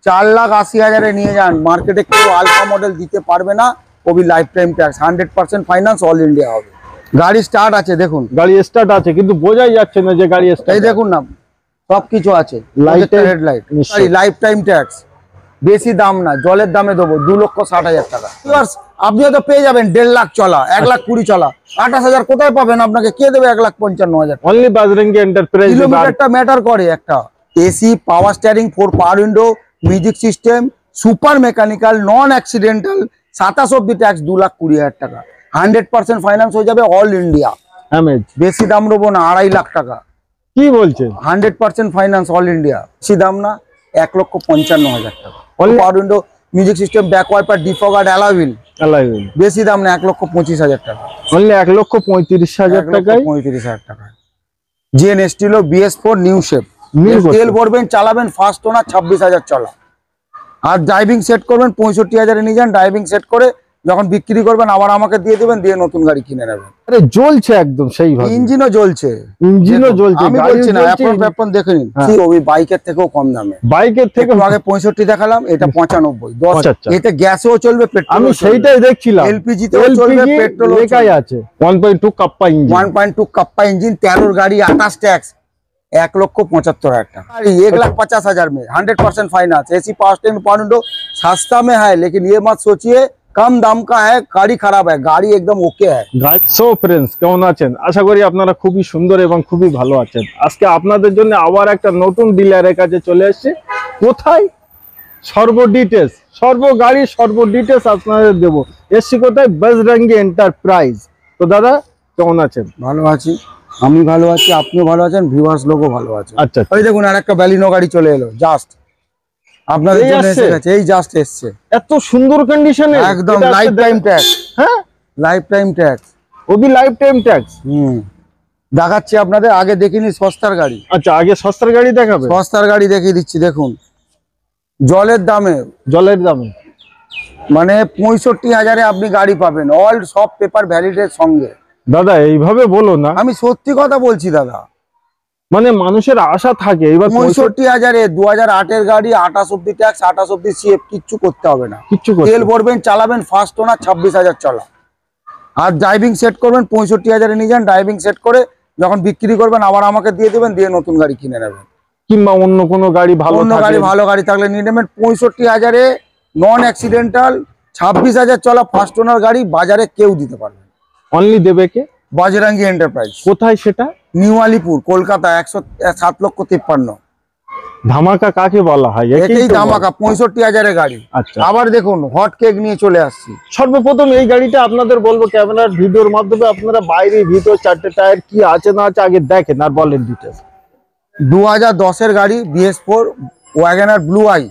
4,80,000 নিয়ে যান, মার্কেটে কেউ আলফা মডেল দিতে পারবে না। কবি life time tax, 100% finance, all India হবে। গাড়ি স্টার্ট আছে, দেখুন গাড়ি স্টার্ট আছে, কিন্তু বোঝাই যাচ্ছে না যে গাড়ি স্টার্ট। এই দেখুন না, সবকিছু আছে, light headlight, life time tax, বেশি দাম না, জলের দামে দেবো 2,60,000 টাকা। আপনি হয়তো পেয়ে যাবেন 1.5 লাখ চলা, 1,20,000 চলা, 28,000 কোথায় পাবেন? আপনাকে কে দেবে 1,55,000? Only Bajrangi enterprise. কিলোমিটারটা ম্যাটার করে একটা। AC, power steering, 4 power window, music system, super mechanical, non accidental, 27 অব্দি ট্যাক্স, 2,20,000 টাকা, 100% ফাইন্যান্স হয়ে যাবে, অল ইন্ডিয়া। বেশি দাম নেবো না, 2.5 লাখ টাকা। কি বলছেন? 100% ফাইন্যান্স, অল ইন্ডিয়া। বেশি দাম না, 1,55,000 টাকা। Power window, music system, back wiper, defogger, alloy wheel. বেশি দাম না, 1,25,000 টাকা। অনলি 1,35,000 টাকায়, 35,000 টাকা। GN Estilo BS4 new shape, তেল ভরবেন, চালাবেন, ফার্স্ট ওনার, 26,000 চলা। আর ড্রাইভিং সেট করবেন, 65,000 নিয়ে যান, ড্রাইভিং সেট করে যখন বিক্রি করবেন আবার আমাকে দিয়ে দিবেন, দিয়ে নতুন গাড়ি কিনে নেবেন। আরে জ্বলছে একদম সেইভাবে, ইঞ্জিনও জ্বলছে, আমি বলছি না, এখন দেখে নিন। ওই বাইকের থেকেও কম দামে, বাইকের থেকে আগে 65 দেখালাম, এটা 95, 10। এতে গ্যাসেও চলবে, পেট্রোল, আমি সেইটাই দেখছিলাম, এলপিজি তেও চলবে, পেট্রোল লেখাই আছে। 1.2 কাপ্পা ইঞ্জিন, 1.2 কাপ্পা ইঞ্জিন, 13 গাড়ি, 28 ট্যাক্স, 1,75,000 টাকা। 1,50,000 में 100% finance, AC power steering, power window, सस्ता में है, लेकिन ये मत सोचिए कम दाम का है, गाड़ी खराब है, गाड़ी एकदम ओके है। সো फ्रेंड्स, কেমন আছেন? আশা করি আপনারা খুবই সুন্দর এবং খুবই ভালো আছেন। আজকে আপনাদের জন্য আবার একটা নতুন ডিলারের কাছে চলে এসেছি। কোথায়? সর্ব ডিটেলস আপনাদের দেব। এসছি কোথায়? বজরঙ্গি এন্টারপ্রাইজ। তো দাদা কেমন আছেন? ভালো আছি, আমি ভালো আছি, আপনিও ভালো আছেন, ভিউয়ার্স লোকও ভালো আছে। আচ্ছা, ওই দেখুন আরেকটা ব্যালিনো গাড়ি চলে এলো, জাস্ট আপনাদের জন্য এসে গেছে, এই জাস্ট এসছে, এত সুন্দর কন্ডিশনে, একদম লাইফ টাইম ট্যাক্স। হ্যাঁ, লাইফ টাইম ট্যাক্স, ওবি লাইফ টাইম ট্যাক্স। দেখাচ্ছি আপনাদের, আগে দেখিনি সস্তার গাড়ি। আচ্ছা, আগে সস্তার গাড়ি দেখাবে? সস্তার গাড়ি দেখিয়ে দিচ্ছি, দেখুন জলের দামে মানে 65,000 আপনি গাড়ি পাবেন, অল সব পেপার ভ্যালিডের সঙ্গে। দাদা এইভাবে বলো না, আমি সত্যি কথা বলছি দাদা, মানে মানুষের আশা থাকে। এবার 65,000 2008-এর গাড়ি, 28 অব্দি ট্যাক্স, 28 অব্দি সিএফ, কিচ্ছু করতে হবে না, তেল ভরবেন, চালাবেন, ফার্স্ট ওনার, 26,000 চলা। আর ড্রাইভিং সেট করবেন, 65,000 নিয়ে যান, ড্রাইভিং সেট করে যখন বিক্রি করবেন আবার আমাকে দিয়ে দেবেন, দিয়ে নতুন গাড়ি কিনে নেবেন। কিংবা অন্য কোনো গাড়ি, ভালো গাড়ি থাকলে নিয়ে নেবেন। 65,000 নন অ্যাক্সিডেন্টাল, 26,000 চলা, ফার্স্ট ওনার গাড়ি, বাজারে কেউ দিতে পারবে। অনলি দেবে কে? বজরঙ্গি এন্টারপ্রাইজ। কোথায় সেটা? নিউ আলিপুর, কলকাতা, 107,53,000। ধামাকা কাকে বলা হয়? এই ধামাকা 65,000 গাড়ি। আচ্ছা, আবার দেখুন হট কেক নিয়ে চলে আসছি। সর্বপ্রথম এই গাড়িটা আপনাদের বলবো, ক্যামেরার ভিডিওর মাধ্যমে আপনারা বাইরে ভিতর চারটে টায়ার কি আছে না আছে আগে দেখেন আর বলেন ডিটেইলস। 2010-এর গাড়ি, BS4 Wagon R blue eye,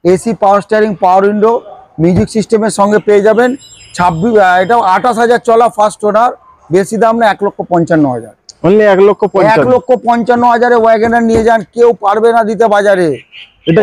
AC, power steering, power window, music সিস্টেমের সঙ্গে পেয়ে যাবেন। 26, এটা 28,000 চলা, ফার্স্ট ওনার, বেশি দাম না, 1,55,000। অনলি 1,55,000 ওয়াগনার নিয়ে যান, কেউ পারবে না দিতে বাজারে। এটা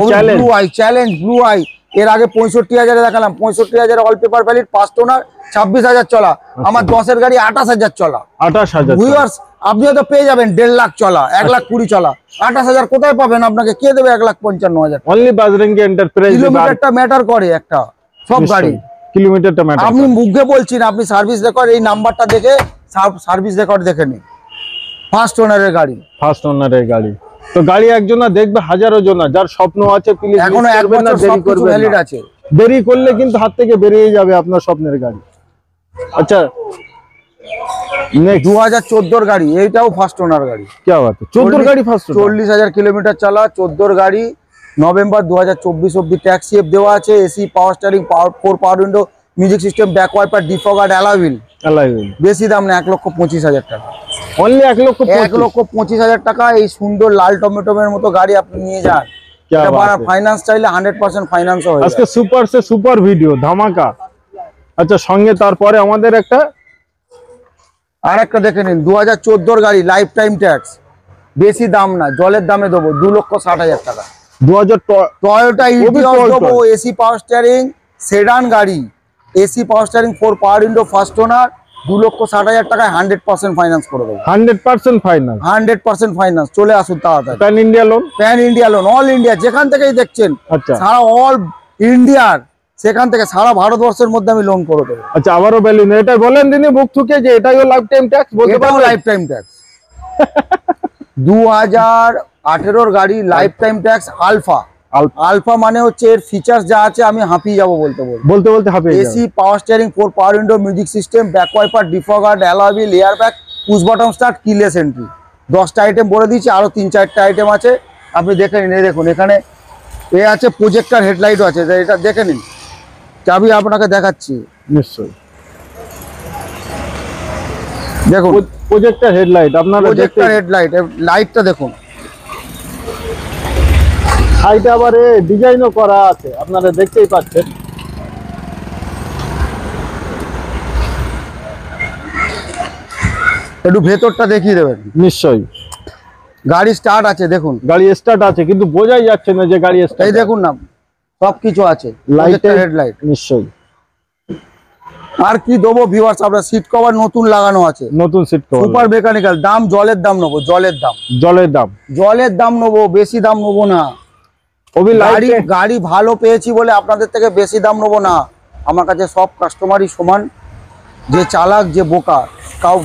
চ্যালেঞ্জ ব্লু আই। এর আগে 65,000 দেখালাম, 65,000 all paper valid, first owner, 26,000 চলা। আমার 10-এর গাড়ি 28,000 চলা। 28,000। ভিউয়ার্স, আপনি হয়তো পেয়ে যাবেন 1.5 লাখ চলা, 1,20,000 চলা, 28,000 কোথায় পাবেন? আপনাকে কে দেবে 1,55,000? Only Bajrangi enterprise. কিলোমিটারটা ম্যাটার করে একটা, সব গাড়ি কিলোমিটারটা ম্যাটার। আপনি মুখে বলছি না, আপনি সার্ভিস রেকর্ড, এই নাম্বারটা দেখে সার্ভিস রেকর্ড দেখে নিন। ফার্স্ট ওনারের গাড়ি, তো গাড়ি একজনা দেখবে, হাজারো জনা, যার স্বপ্ন আছে প্লিজ এখনো 1 বছর দেরি করবেন ভ্যালিড আছে। দেরি করলে কিন্তু হাত থেকে বেরিয়ে যাবে আপনার স্বপ্নের গাড়ি। আচ্ছা, 2014-এর গাড়ি, এইটাও ফার্স্ট ওনার গাড়ি। কি বাত, 14 গাড়ি ফার্স্ট, 40,000 কিলোমিটার চলা, 14 গাড়ি, নভেম্বর 2024 অব্দি ট্যাক্স সিএফ দেওয়া আছে। AC, power steering, 4 power window, music system, back wiper, defogger, alloy wheel. বেশি দাম না, 1,25,000 টাকা। অনলি 1,25,000 টাকা। এই সুন্দর লাল টমেটোমের মতো গাড়ি আপনি নিয়ে যান, ফাইন্যান্স চাইলে 100% ফাইন্যান্স হয়। আজকে সুপার ভিডিও ধামাকা। আচ্ছা, সঙ্গে তারপরে আমাদের আরেকটা দেখে নিন, 2014-এর গাড়ি, লাইফ টাইম ট্যাক্স, বেশি দাম না, জলের দামে দেবো, 2,60,000 টাকা। 2000 টয়োটা ইটিওস দেবো, এসি, পাওয়ার স্টিয়ারিং, সেডান গাড়ি, AC, power steering, 4 power window, first owner, 2,60,000 টাকায় 100% ফাইন্যান্স করে দেবো। 100% ফাইনাল, 100% ফাইন্যান্স। চলে আসুন তাড়াতাড়ি। Pan India loan, pan India loan, all India, যেখান থেকেই দেখছেন আচ্ছা সারা অল ইন্ডিয়ার, সেখান থেকে সারা ভারতবর্ষের মধ্যে আমি লোন করে দেবো। আচ্ছা, আবারও ভ্যালু নেই, এটা বলেন দিনই বুক থেকে যে এটাইও লাইফ টাইম ট্যাক্স বলতে এটাও পারবেন? Life time tax. 2018 গাড়ি, lifetime tax. Alpha, alpha মানে হচ্ছে এর ফিচার্স যা আছে আমি হাঁপিয়ে যাবো বলতে বলতে হাঁপিয়ে যাবেন। AC, power steering, 4 power window, music system, back wiper, defogger, alloy wheel, air bag, push button start, keyless entry. 10টা আইটেম বলে দিয়েছি, আরো 3-4টা আইটেম আছে, আপনি দেখে নিন। এই দেখুন এখানে এ আছে, প্রজেক্টর হেডলাইটও আছে, এটা দেখে নিন। চাবি আপনাকে দেখাচ্ছি, নিশ্চয়ই। দেখুন প্রজেক্টর হেডলাইট, আপনারা প্রজেক্টর হেডলাইট, লাইটটা দেখুন। সাইডে আবার ডিজাইনও করা আছে, আপনারা দেখতেই পাচ্ছেন। একটু ভেতরটা দেখিয়ে দেবেন। নিশ্চয়ই। গাড়ি স্টার্ট আছে, দেখুন গাড়ি স্টার্ট আছে, কিন্তু বোঝাই যাচ্ছে না যে গাড়ি স্টার্ট। এই দেখুন না, সবকিছু আছে, লাইটের হেডলাইট। নিশ্চয়ই। আর কি দেবো ভিউয়ার্স, আপনার সিট কভার নতুন লাগানো আছে, নতুন সিট কভার, সুপার মেকানিক্যাল। দাম জলের দাম নেবো, জলের দাম, জলের দাম নেবো, বেশি দাম নেবো না। গাড়ি ভালো পেয়েছি বলে আপনাদের থেকে বেশি দাম নেবো না। আমার কাছে সব কাস্টমারই সমান, যে চালাক যে বোকা,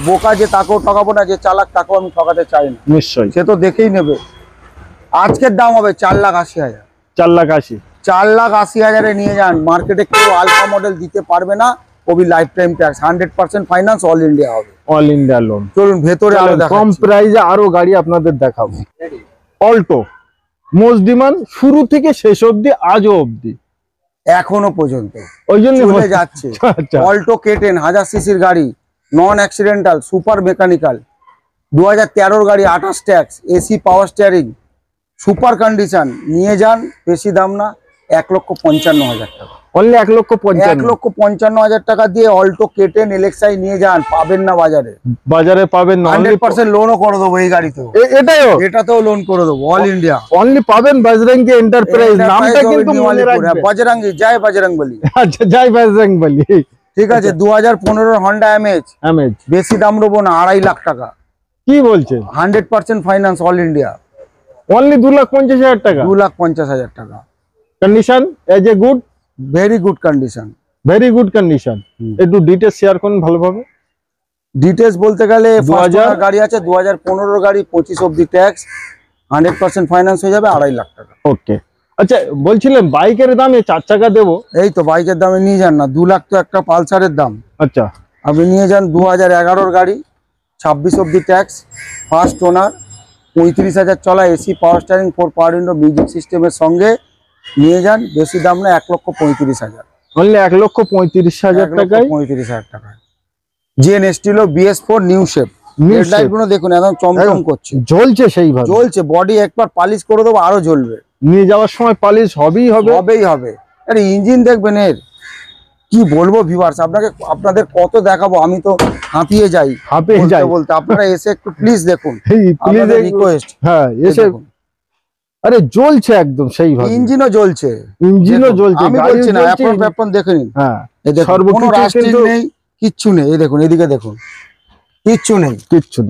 বোকা যে তাকেও ঠকাবো না, যে চালাক তাকেও আমি ঠকাতে চাই না। নিশ্চয়ই, সে তো দেখেই নেবে। আজকের দাম হবে 4,80,000। 4,80,000, 4,80,000 নিয়ে যান। মার্কেটে কেউ আলফা মডেল দিতে পারবে না। কবি life time tax, 100% finance, all India হবে, অল ইন্ডিয়া লোন। চলুন ভেতরে আরো কম প্রাইসে আরো গাড়ি আপনাদের দেখাবো। অল্টো মোস্ট ডিমান্ড, শুরু থেকে শেষ অবধি, আজও অবধি এখনো পর্যন্ত ওই জন্য চলে যাচ্ছে। অল্টো K10 1000 সিসির গাড়ি, নন অ্যাক্সিডেন্টাল, সুপার মেকানিক্যাল, 2013 গাড়ি, 28 tax, AC, power steering, super condition. নিয়ে যান, বেশি দাম না, 1,55,000 টাকা। অনলি 1,55,000, 1,55,000 টাকা দিয়ে অল্টো K10 LXi নিয়ে যান। পাবেন না বাজারে পাবেন না। 100% লোনও করে দেবো এই গাড়িতেও, এটাতেও লোন করে দেবো, অল ইন্ডিয়া। অনলি পাবেন বজরঙ্গী এন্টারপ্রাইজ, নামটা কিন্তু মনে রাখবেন। বজরঙ্গী, জয় বজরংবলী। আচ্ছা, জয় বজরংবলী। ঠিক আছে। 2015 হন্ডা এমএজ, বেশি দাম নেবো না, 2.5 লাখ টাকা। কি বলছেন? 100% ফাইন্যান্স, অল ইন্ডিয়া। অনলি 2,50,000 টাকা, 2,50,000 টাকা। Condition as a good, very good condition, very good condition. একটু ডিটেইলস শেয়ার করুন ভালোভাবে। ডিটেইলস বলতে গেলে 2000 গাড়ি আছে, 2015 গাড়ি, 25 অবধি ট্যাক্স, 100% ফাইন্যান্স হয়ে যাবে, 2.5 লাখ টাকা। ওকে। আচ্ছা, বলছিলেন বাইকের দামে 4 চাকা দেবো। এই তো বাইকের দামে নিয়ে যান না, 2 লাখ তো একটা পালসারের দাম। আচ্ছা, আপনি নিয়ে যান 2011 গাড়ি, 26 অবধি ট্যাক্স, ফার্স্ট ওনার, 35,000 চলা, AC, power steering, 4 power window, music সিস্টেমের সঙ্গে নিয়ে যান। বেশি দাম না, 1,35,000। অনলি 1,35,000 টাকায়, 35,000 টাকায়। Zen Estilo BS4 new shape. Headlight গুলো দেখুন, একদম চমচম করছে, জ্বলছে, সেইভাবে জ্বলছে। বডি একবার পালিশ করে দেবো, আরো জ্বলবে। নিয়ে যাওয়ার সময় পালিশ হবেই হবে। আরে ইঞ্জিন দেখবেন এর, কি বলবো ভিউয়ার্স, আপনাদের কত দেখাবো, আমি তো হাঁপিয়ে যাই বলতে। আপনারা এসে একটু প্লিজ দেখুন, আপনাদের রিকোয়েস্ট। হ্যাঁ, এসে আরে জ্বলছে একদম সেইভাবে, ইঞ্জিনও জ্বলছে, আমি বলছি না, অ্যাপন দেখে নিন। হ্যাঁ, এই দেখুন, কোনো রাস্টিং নেই, কিচ্ছু নেই। এই দেখুন, এদিকে দেখুন, কিচ্ছু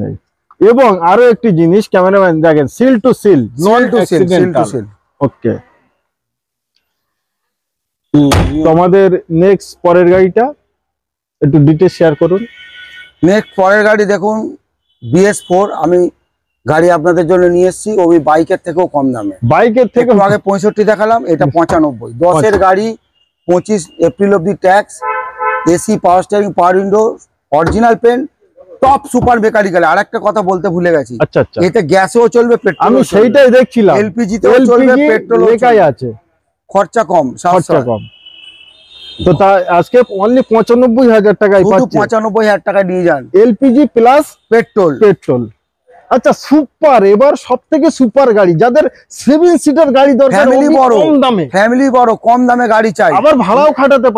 নেই। এবং আরো একটি জিনিস, ক্যামেরাম্যান দেখেন, seal to seal, non accidental. Okay. তোমাদের নেক্সট পরের গাড়িটা একটু ডিটেইলস শেয়ার করুন। নেক্সট পরের গাড়ি দেখুন, BS4। আমি গাড়ি আপনাদের জন্য নিয়ে এসেছি, ওই বাইকের থেকেও কম দামে। বাইকের থেকে আগে 65 দেখালাম, এটা 95। 10-এর গাড়ি, 25 এপ্রিল অবধি tax, AC, power steering, power window, original paint, top super mechanical. আর একটা কথা বলতে ভুলে গেছি, এতে গ্যাসেও চলবে, পেট্রোল, আমি সেইটাই দেখছিলাম, LPG তেও চলবে, পেট্রোল লেখাই আছে, খরচা কম। তো তা আজকে অনলি 95,000 টাকায় পাচ্ছেন। 95,000 টাকা নিয়ে যান, LPG প্লাস পেট্রোল। আচ্ছা, সুপার, এবার সবথেকে সুপার গাড়ি, যাদের 7 সিটার গাড়ি দরকার, ফ্যামিলি বড়, কম দামে গাড়ি চাই, আবার ভাড়াও খাটাতে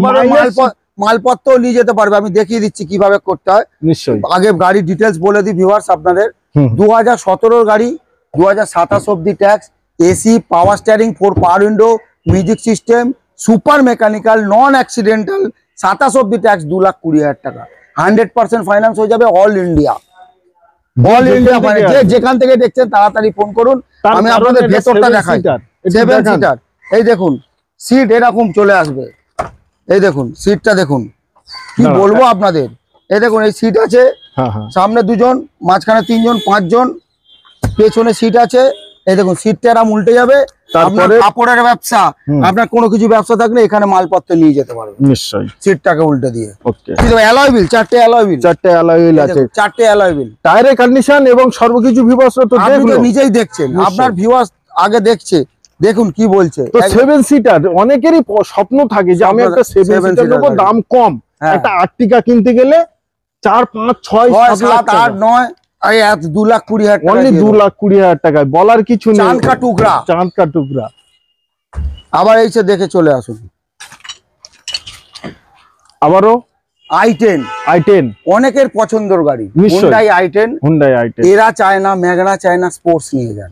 পারে, মালপত্র নিয়ে যেতে পারবে। আমি দেখিয়ে দিচ্ছি কিভাবে করতে হয়। নিশ্চয়ই। আগে গাড়ি ডিটেলস বলে দিই ভিউয়ার্স আপনাদের। 2017 গাড়ি, 2027 অবধি tax, AC, power steering, 4 power window, music system, super mechanical, non accidental, 27 অবধি ট্যাক্স, 2,20,000 টাকা। 100% ফাইন্যান্স হয়ে যাবে অল ইন্ডিয়া। অল ইন্ডিয়া মানে যেখান থেকে দেখছেন তাড়াতাড়ি ফোন করুন, আমি আপনাদের ভেতরটা দেখাই। 7 সিটার, এই দেখুন সিট এরকম চলে আসবে, এই দেখুন সিটটা দেখুন, কি বলবো আপনাদের। এই দেখুন এই সিট আছে, সামনে 2 জন, মাঝখানে 3 জন, 5 জন, পেছনে সিট আছে। এই দেখুন সিটটা এরকম উল্টে যাবে। আপনার কাপড়ের ব্যবসা, আপনার কোনো কিছু ব্যবসা থাকলে এখানে মালপত্র নিয়ে যেতে পারবেন নিশ্চয়ই, সিটটাকে উল্টে দিয়ে। কিন্তু অ্যালয় হুইল, 4টে অ্যালয় হুইল, 4টে অ্যালয় হুইল আছে, 4টে অ্যালয় হুইল, টায়ারের কন্ডিশন এবং সর্বকিছু ভিউয়ার্স তো নিজেই দেখছেন, আপনার ভিউয়ার্স আগে দেখছে, দেখুন কি বলছে। তো 7 সিটার অনেকেরই স্বপ্ন থাকে যে আমি একটা 7 সিটার নেব, দাম কম, একটা আর্টিকা কিনতে গেলে 4, 5, 6, 7, 8, 9, 2,20,000 টাকা, অনলি 2,20,000 টাকায়, বলার কিছু নেই, চাঁদ কা টুকরা, চাঁদ কা টুকরা। আবার এইসে দেখে চলে আসুন, আবারও i10 অনেকের পছন্দের গাড়ি, হুন্ডাই i10, এরা চায় না, ম্যাগনা চায় না, স্পোর্টস নিয়ে যান,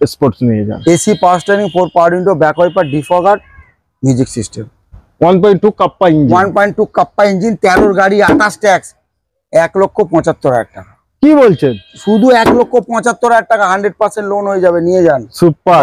AC power steering, 4 power window, back wiper, defogger, music system, 1.2 Kappa engine, 1.2 Kappa engine, 13 গাড়ি, 28 ট্যাক্স, 1,75,000 টাকা। কি বলছেন? শুধু 1,75,000 টাকা, 100% লোন হয়ে যাবে, নিয়ে যান। सुपर,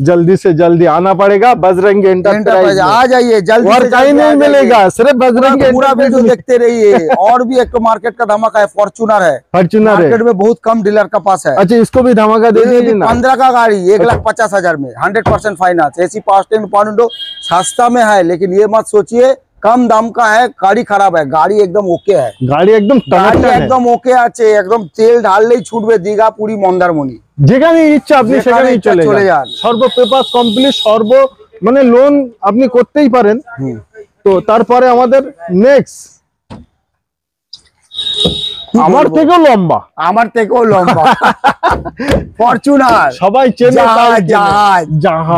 जल्दी से जल्दी आना पड़ेगा बजरंग एंटरप्राइज, आ जाइए जल्दी, और कहीं नहीं मिलेगा, सिर्फ बजरंग पूरा वीडियो देखते रहिए। और भी एक तो मार्केट का धमाका है, फॉर्च्यूनर है, मार्केट में बहुत कम डीलर का पास है। अच्छा इसको भी धमाका दे दीजिए ना। 15 का गाड़ी 1,50,000 में, 100% finance, AC power steering, power window, सस्ता में है, लेकिन ये मत सोचिए कम दाम का है, गाड़ी खराब है, गाड़ी एकदम ओके है, गाड़ी एकदम ओके আছে, একদম তেল ঢাললেই ছুটবে দীঘা, পুরী, মন্দারমণি, যেখানে ইচ্ছা আপনি সেখানেই চলে যান। সর্ব পেপার কমপ্লিট, সর্ব মানে লোন আপনি করতেই পারেন। তো তারপরে আমাদের নেক্সট, আমার থেকেও লম্বা ফরচুনার, সবাই চেনে,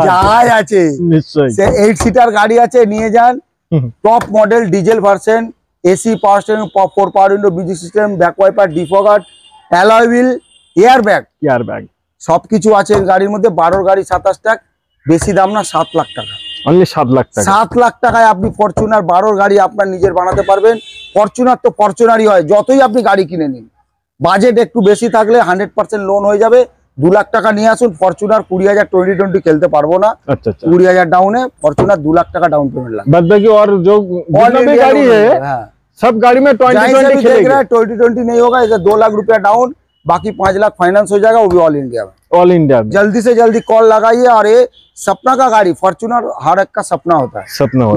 জাহাজ আছে নিশ্চয়ই, 8 সিটার গাড়ি আছে, নিয়ে যান। Top model, diesel version, AC power steering, 4 power window, music system, back wiper, defogger, alloy wheel, air bag সবকিছু আছে গাড়ির মধ্যে। 12 গাড়ি 27 টাকা, বেশি দাম না, 7 লাখ টাকা, অনলি 7 লাখ টাকা। 7 লাখ টাকায় আপনি ফরচুনার 12 গাড়ি আপনার নিজের বানাতে পারবেন। ফরচুনার তো ফরচুনারই হয়, যতই আপনি গাড়ি কিনে নিন, বাজেট একটু বেশি থাকলে 100% লোন হয়ে যাবে। 2 লাখ টাকা নিয়ে আসুন, ফরচুনার 20,000 2020 খেলতে পারবো না, 20,000 ডাউনে ফরচুনার 2 লাখ টাকা ডাউন पेमेंट লাগবে। बाद बाकी और जो भी गाड़ी है सब गाड़ी में 2020 खेलेगा, 2020 नहीं होगा, इसे 2 लाख रुपया डाउन, बाकी 5 लाख फाइनेंस हो जाएगा, वो भी ऑल इंडिया में। जल्दी से जल्दी कॉल लगाइए। और ये सपना का गाड़ी, फॉर्च्यूनर हर एक का सपना होता है,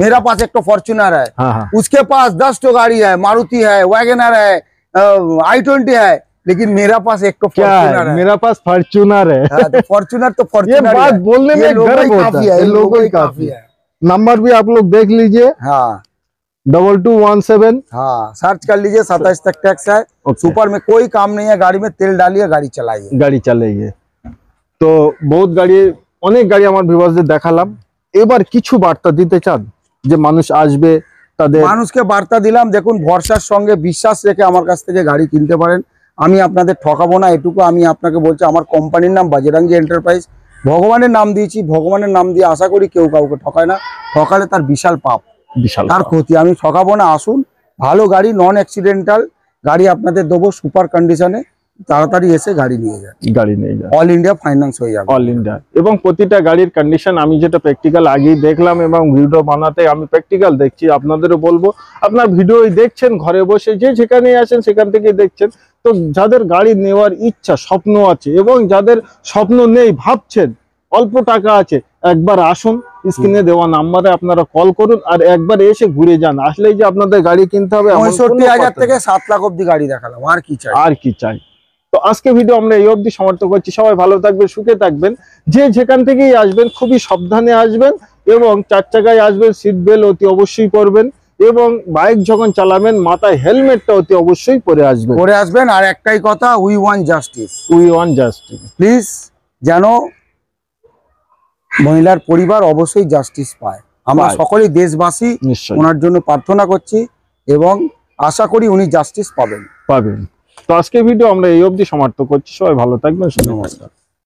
मेरा पास एक तो फॉर्च्यूनर है, उसके पास 10 तो गाड़ी है, मारुति है, वैगनर है, i20 है, लेकिन मेरा पास एक तो फॉर्च्यूनर है, मेरा पास फॉर्च्यूनर है। तो फॉर्च्यूनर तो फॉर्च्यूनर, ये बात बोलने में गर्व होता है, लोगों ही काफी है। नंबर भी आप लोग देख लीजिए, 2217, हाँ सर्च कर लीजिए, 27 तक टैक्स है। सुपर में कोई काम नहीं है, गाड़ी में तेल डालिए, गाड़ी चलाइए। তো বহুত গাড়ি, অনেক গাড়ি আমার ভিউয়ারদের দেখালাম। এবার কিছু বার্তা দিতে চান যে মানুষ আসবে, তাদের মানুষকে বার্তা দিলাম, দেখুন ভরসার সঙ্গে বিশ্বাস রেখে আমার কাছ থেকে গাড়ি কিনতে পারেন, আমি আপনাদের ঠকাবো না, এটুকু আমি আপনাকে বলছি। আমার কোম্পানির নাম বজরঙ্গী এন্টারপ্রাইজ, ভগবানের নাম দিয়েছি, ভগবানের নাম দিয়ে আশা করি কেউ কাউকে ঠকায় না, ঠকালে তার বিশাল পাপ, তার ক্ষতি। আমি ঠকাবো না, আসুন, ভালো গাড়ি, নন অ্যাক্সিডেন্টাল গাড়ি আপনাদের দেবো, সুপার কন্ডিশনে, তাড়াতাড়ি এসে গাড়ি নিয়ে যান, অল ইন্ডিয়া ফাইন্যান্স হয়ে যাবে, অল ইন্ডিয়া। এবং প্রতিটা গাড়ির কন্ডিশন আমি যেটা প্র্যাকটিক্যাল আগেই দেখলাম এবং ভিডিও বানাতে আমি প্র্যাকটিক্যাল দেখছি, আপনাদেরও বলবো, আপনার ভিডিও দেখছেন ঘরে বসে, যে যেখানে আসেন সেখান থেকে দেখছেন। তো যাদের গাড়ি নেওয়ার ইচ্ছা, স্বপ্ন আছে, এবং যাদের স্বপ্ন নেই, ভাবছেন, অল্প টাকা আছে, একবার আসুন, স্ক্রিনে দেওয়া নাম্বারে আপনারা কল করুন, আর একবার এসে ঘুরে যান। আসলেই যে আপনাদের গাড়ি কিনতে হবে, 65,000 থেকে 7 লাখ অব্দি গাড়ি দেখালাম, আর কি চাই। তো আজকে ভিডিও আমরা এই অবধি সমাপ্ত করছি। সবাই ভালো থাকবেন, সুখে থাকবেন, যে যেখান থেকেই আসবেন খুবই সাবধানে আসবেন, এবং 4 চাকায় আসবেন সিট বেল্ট অতি অবশ্যই পরবেন, এবং বাইক যখন চালাবেন মাথায় হেলমেটটা অতি অবশ্যই পরে আসবেন। আর একটাই কথা, উই ওয়ান্ট জাস্টিস, প্লিজ, যেন মহিলার পরিবার অবশ্যই জাস্টিস পায়। আমরা সকলেই দেশবাসী ওনার জন্য প্রার্থনা করছি, এবং আশা করি উনি জাস্টিস পাবেন। তো আজকে ভিডিও আমরা এই অবধি সমাপ্ত করছি। সবাই ভালো থাকবেন, নমস্কার।